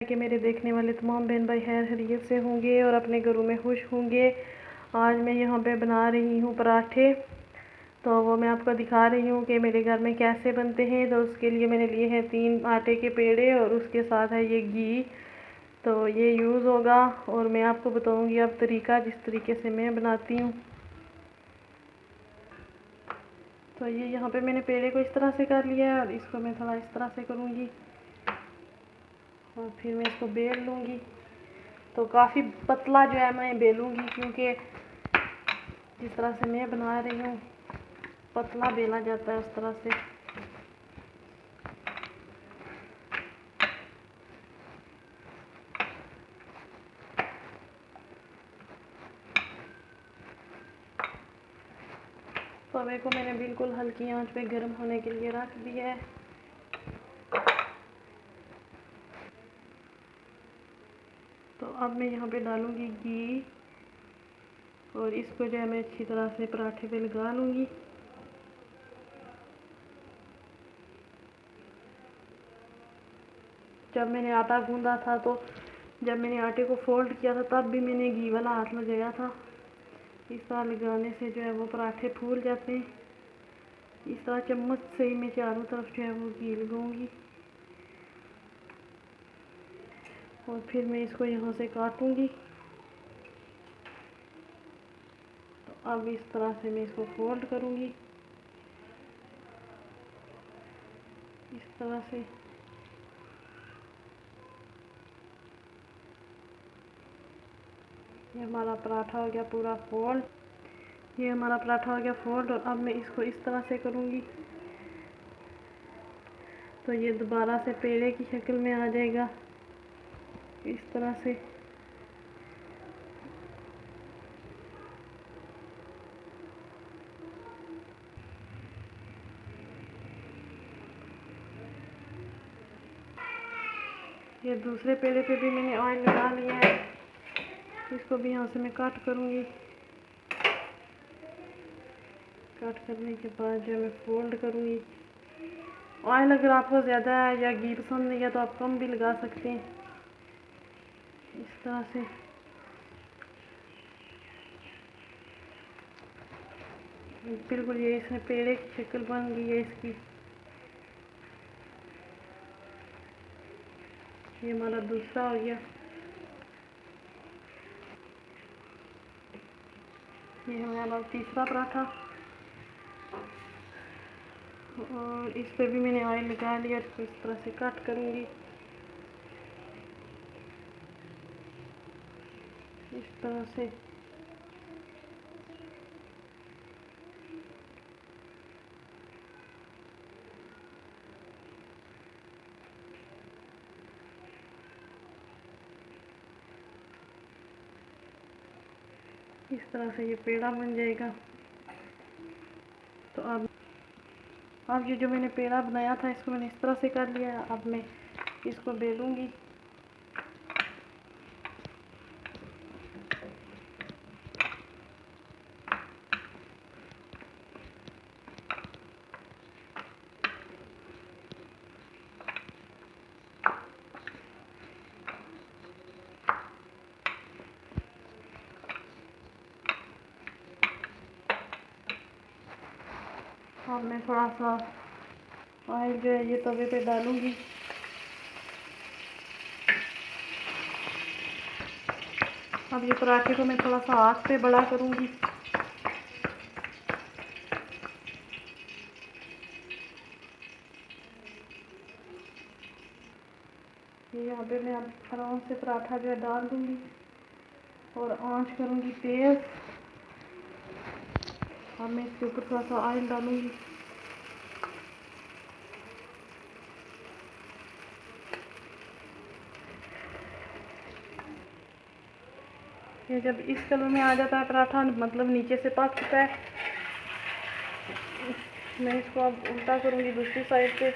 कि मेरे देखने वाले तमाम बहन भाई खैर खैरियत से होंगे और अपने घरों में खुश होंगे। आज मैं यहाँ पे बना रही हूँ पराठे, तो वो मैं आपको दिखा रही हूँ कि मेरे घर में कैसे बनते हैं। तो उसके लिए मैंने लिए हैं 3 आटे के पेड़े और उसके साथ है ये घी, तो ये यूज़ होगा और मैं आपको बताऊँगी अब तरीका जिस तरीके से मैं बनाती हूँ। तो ये यहाँ पे मैंने पेड़े को इस तरह से कर लिया है और इसको मैं थोड़ा इस तरह से करूँगी और फिर मैं इसको बेल लूँगी। तो काफ़ी पतला जो है मैं बेलूँगी, क्योंकि जिस तरह से मैं बना रही हूँ पतला बेला जाता है उस तरह से। तवे को मैंने बिल्कुल हल्की आंच पे गर्म होने के लिए रख दिया है। तो अब मैं यहाँ पे डालूँगी घी और इसको जो है मैं अच्छी तरह से पराठे पे लगा लूँगी। जब मैंने आटा गूंदा था, तो जब मैंने आटे को फोल्ड किया था तब भी मैंने घी वाला हाथ लगाया था। इस तरह लगाने से जो है वो पराठे फूल जाते हैं। इस तरह चम्मच से ही मैं चारों तरफ जो है वो घी लगाऊंगी और फिर मैं इसको यहाँ से काटूंगी। तो अब इस तरह से मैं इसको फोल्ड करूंगी, इस तरह से। ये हमारा पराठा हो गया पूरा फोल्ड। ये हमारा पराठा हो गया फोल्ड और अब मैं इसको इस तरह से करूंगी तो ये दोबारा से पेड़े की शक्ल में आ जाएगा, इस तरह से। ये दूसरे पेड़े पे भी मैंने ऑयल लगा लिया है, इसको भी यहाँ से मैं कट करूँगी। कट करने के बाद जो मैं फोल्ड करूँगी। ऑयल अगर आपको ज़्यादा है या घी पसंद नहीं है तो आप कम भी लगा सकते हैं, इस तरह से। बिल्कुल ये इसमें पेड़े की शक्ल बन गई है इसकी। ये हमारा दूसरा हो गया। ये हमारा तीसरा पराठा और इस पे भी मैंने ऑयल लगा लिया। इसको इस तरह से कट करूँगी, इस तरह से। इस तरह से ये पेड़ा बन जाएगा। तो अब ये जो मैंने पेड़ा बनाया था इसको मैंने इस तरह से कर लिया। अब मैं इसको बेलूँगी। अब मैं थोड़ा सा ऑयल जो है ये तवे पे डालूँगी। अब ये पराठे को मैं थोड़ा सा आँच पे बड़ा करूँगी। ये यहाँ पे मैं अब आराम से पराठा जो है डाल दूँगी और आँच करूँगी तेज़। अब मैं इसके ऊपर थोड़ा सा ऑयल डालूँगी। ये जब इस कलर में आ जाता है पराठा, मतलब नीचे से पक चुका है, मैं इसको अब उल्टा करूँगी दूसरी साइड पे।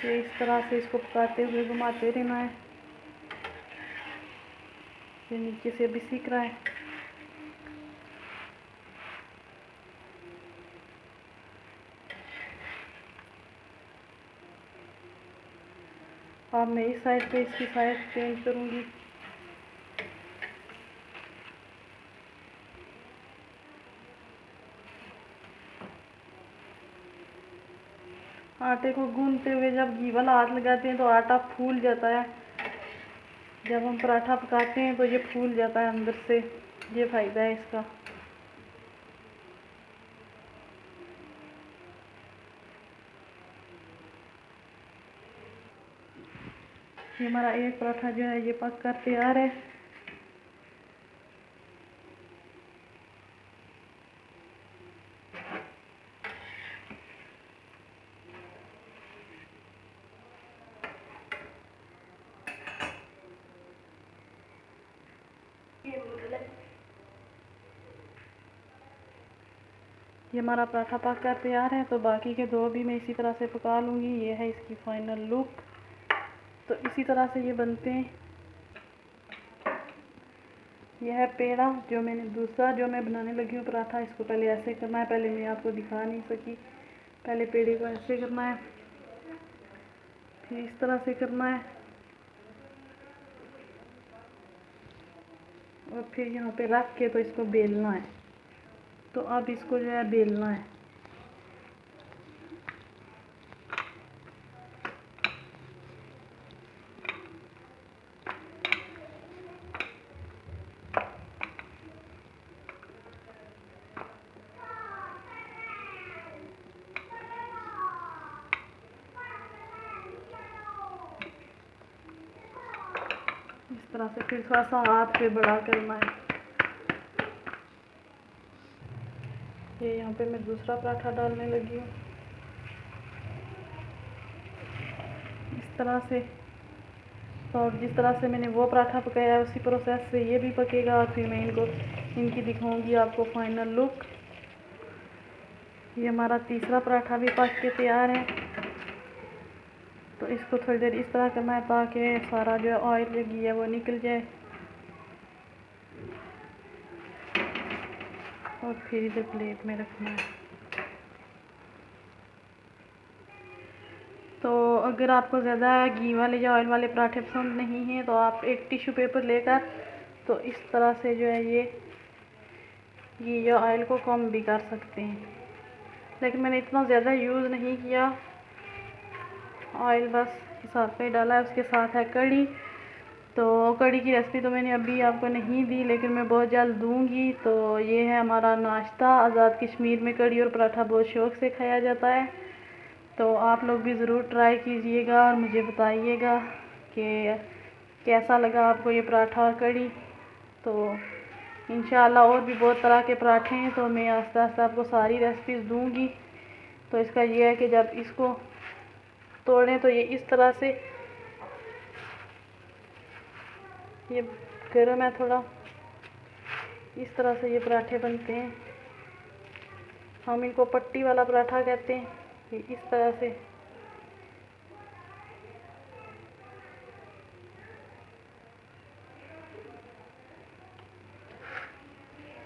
ये इस तरह से इसको पकाते हुए घुमाते रहना है। ये नीचे से अभी सीख रहा है। अब मैं इस साइड पे इसकी साइड चेंज करूँगी। आटे को गूंथते हुए जब घी वाला हाथ लगाते हैं तो आटा फूल जाता है। जब हम पराठा पकाते हैं तो ये फूल जाता है अंदर से, ये फ़ायदा है इसका। ये हमारा एक पराठा जो है ये पक कर तैयार है। ये हमारा पराठा पक कर तैयार है, तो बाकी के दो भी मैं इसी तरह से पका लूँगी। ये है इसकी फाइनल लुक। तो इसी तरह से ये बनते हैं। यह है पेड़ा, जो मैंने दूसरा जो मैं बनाने लगी हूँ पराठा, इसको पहले ऐसे करना है। पहले मैं आपको दिखा नहीं सकी, पहले पेड़े को ऐसे करना है, फिर इस तरह से करना है, और फिर यहाँ पे रख के तो इसको बेलना है। तो अब इसको जो है बेलना है। इस तरह से फिर थोड़ा सा हाथ पे बड़ा करना है। ये यहाँ पे मैं दूसरा पराठा डालने लगी हूँ इस तरह से। और जिस तरह से मैंने वो पराठा पकाया है उसी प्रोसेस से ये भी पकेगा, और फिर मैं इनकी दिखाऊंगी आपको फाइनल लुक। ये हमारा तीसरा पराठा भी पक के तैयार है। तो इसको थोड़ी देर इस तरह करना है ताकि सारा जो ऑयल घी है वो निकल जाए, और फिर इधर प्लेट में रखना है। तो अगर आपको ज़्यादा घी वाले या ऑयल वाले पराठे पसंद नहीं हैं तो आप एक टिश्यू पेपर लेकर तो इस तरह से जो है ये घी या ऑयल को कम भी कर सकते हैं। लेकिन मैंने इतना ज़्यादा यूज़ नहीं किया, ऑयल बस हिसाब का ही डाला है। उसके साथ है कड़ी। तो कड़ी की रेसिपी तो मैंने अभी आपको नहीं दी, लेकिन मैं बहुत जल्द दूंगी। तो ये है हमारा नाश्ता। आज़ाद कश्मीर में कड़ी और पराठा बहुत शौक़ से खाया जाता है। तो आप लोग भी ज़रूर ट्राई कीजिएगा और मुझे बताइएगा कि कैसा लगा आपको ये पराठा और कड़ी। तो इंशाअल्लाह और भी बहुत तरह के पराठे हैं, तो मैं आस्ते आस्ते आपको सारी रेसिपीज़ दूंगी। तो इसका ये है कि जब इसको तोड़ें तो ये इस तरह से, ये गर्म है थोड़ा, इस तरह से ये पराठे बनते हैं। हम इनको पट्टी वाला पराठा कहते हैं। ये इस तरह से।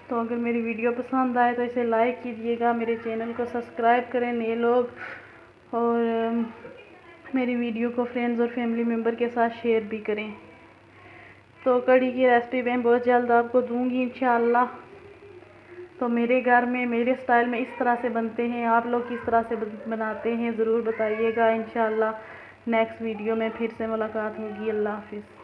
तो अगर मेरी वीडियो पसंद आए तो इसे लाइक कीजिएगा, मेरे चैनल को सब्सक्राइब करें नए लोग, और मेरी वीडियो को फ्रेंड्स और फैमिली मेम्बर के साथ शेयर भी करें। तो कड़ी की रेसिपी मैं बहुत जल्द आपको दूंगी इंशाअल्लाह। तो मेरे घर में मेरे स्टाइल में इस तरह से बनते हैं, आप लोग किस तरह से बनाते हैं ज़रूर बताइएगा। इंशाअल्लाह नेक्स्ट वीडियो में फिर से मुलाकात होगी। अल्लाह हाफिज़।